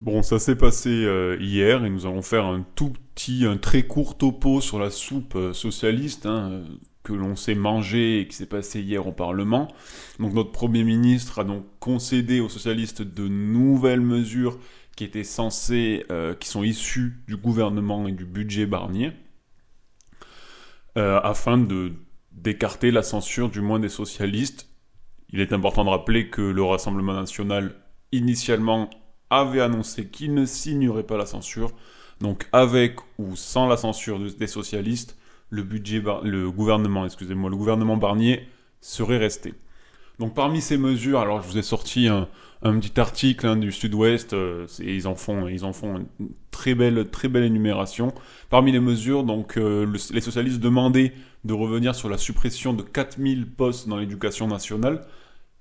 Bon, ça s'est passé hier et nous allons faire un très court topo sur la soupe socialiste que l'on s'est mangée et qui s'est passée hier au Parlement. Donc notre Premier ministre a donc concédé aux socialistes de nouvelles mesures qui étaient qui sont issues du gouvernement et du budget Barnier, afin d'écarter la censure du moins des socialistes. Il est important de rappeler que le Rassemblement national, initialement, avait annoncé qu'il ne signerait pas la censure. Donc avec ou sans la censure des socialistes, le gouvernement Barnier serait resté. Donc parmi ces mesures, alors je vous ai sorti un petit article du Sud-Ouest, et ils en font une très belle énumération. Parmi les mesures, donc les socialistes demandaient de revenir sur la suppression de 4000 postes dans l'éducation nationale.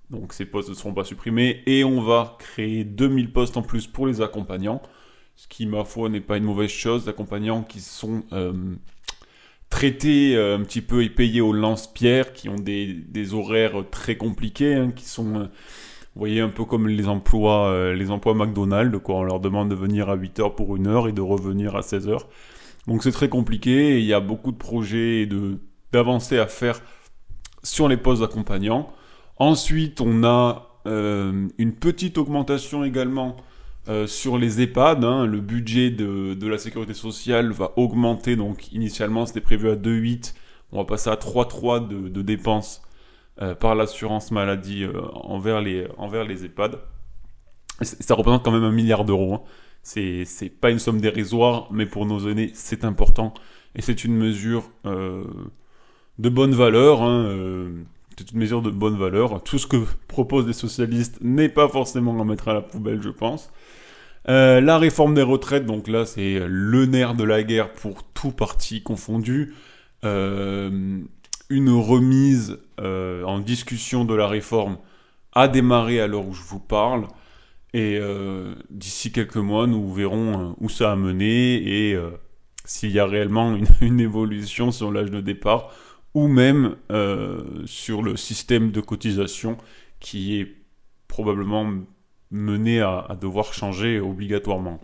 Donc ces postes ne seront pas supprimés et on va créer 2000 postes en plus pour les accompagnants, ce qui, ma foi, n'est pas une mauvaise chose. Les accompagnants qui sont traités un petit peu et payés au lance-pierre, qui ont des horaires très compliqués, qui sont, vous voyez, un peu comme les emplois McDonald's, quoi. On leur demande de venir à 8h pour 1 heure et de revenir à 16h. Donc c'est très compliqué et il y a beaucoup de projets et d'avancées à faire sur les postes d'accompagnants. Ensuite, on a une petite augmentation également sur les EHPAD. Le budget de la sécurité sociale va augmenter. Donc, initialement, c'était prévu à 2,8. On va passer à 3,3 de dépenses par l'assurance maladie envers les EHPAD. Ça représente quand même 1 milliard d'euros. C'est pas une somme dérisoire, mais pour nos aînés, c'est important. Et c'est une mesure de bonne valeur. C'est une mesure de bonne valeur. Tout ce que proposent les socialistes n'est pas forcément à mettre à la poubelle, je pense. La réforme des retraites, donc là, c'est le nerf de la guerre pour tout parti confondu. Une remise en discussion de la réforme a démarré à l'heure où je vous parle. Et d'ici quelques mois, nous verrons où ça a mené et s'il y a réellement une évolution sur l'âge de départ, ou même sur le système de cotisation qui est probablement mené à devoir changer obligatoirement.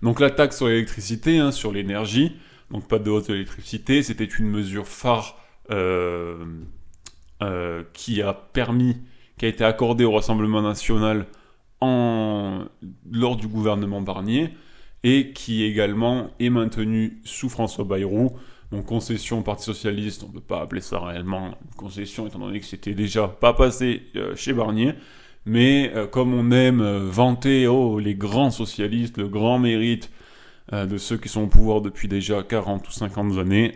Donc la taxe sur l'électricité, sur l'énergie, donc pas de hausse de l'électricité, c'était une mesure phare qui a été accordée au Rassemblement national lors du gouvernement Barnier et qui également est maintenue sous François Bayrou. Donc concession au Parti Socialiste, on ne peut pas appeler ça réellement une concession étant donné que c'était déjà pas passé chez Barnier. Mais comme on aime vanter les grands socialistes, le grand mérite de ceux qui sont au pouvoir depuis déjà 40 ou 50 années,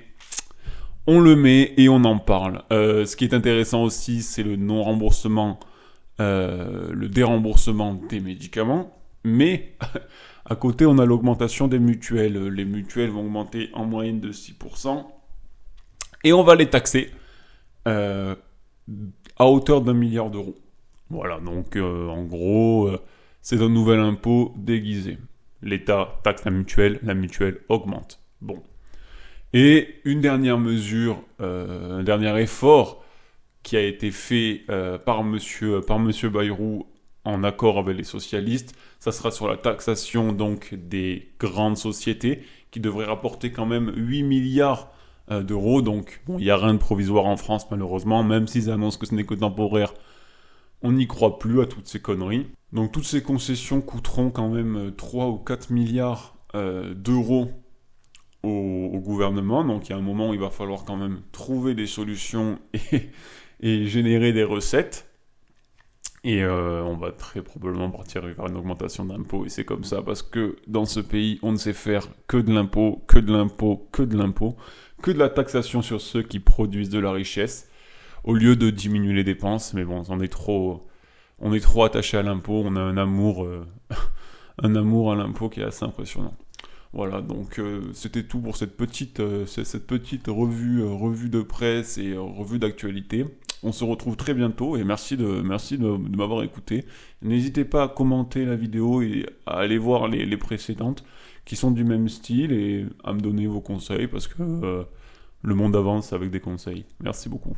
on le met et on en parle. Ce qui est intéressant aussi, c'est le non-remboursement, le déremboursement des médicaments. Mais à côté, on a l'augmentation des mutuelles. Les mutuelles vont augmenter en moyenne de 6%. Et on va les taxer à hauteur d'1 milliard d'euros. Voilà, donc en gros, c'est un nouvel impôt déguisé. L'État taxe la mutuelle augmente. Bon. Et une dernière mesure, un dernier effort qui a été fait par monsieur Bayrou en accord avec les socialistes, ça sera sur la taxation donc des grandes sociétés qui devrait rapporter quand même 8 milliards d'euros. Donc bon, il n'y a rien de provisoire en France malheureusement, même s'ils annoncent que ce n'est que temporaire, on n'y croit plus à toutes ces conneries. Donc toutes ces concessions coûteront quand même 3 ou 4 milliards d'euros au gouvernement. Donc il y a un moment où il va falloir quand même trouver des solutions et générer des recettes. Et on va très probablement partir vers une augmentation d'impôts. Et c'est comme ça, parce que dans ce pays, on ne sait faire que de l'impôt, que de la taxation sur ceux qui produisent de la richesse, au lieu de diminuer les dépenses. Mais bon, on est trop attaché à l'impôt, on a un amour à l'impôt qui est assez impressionnant. Voilà, donc c'était tout pour cette petite revue de presse et revue d'actualité. On se retrouve très bientôt et merci de m'avoir écouté. N'hésitez pas à commenter la vidéo et à aller voir les précédentes qui sont du même style et à me donner vos conseils parce que le monde avance avec des conseils. Merci beaucoup.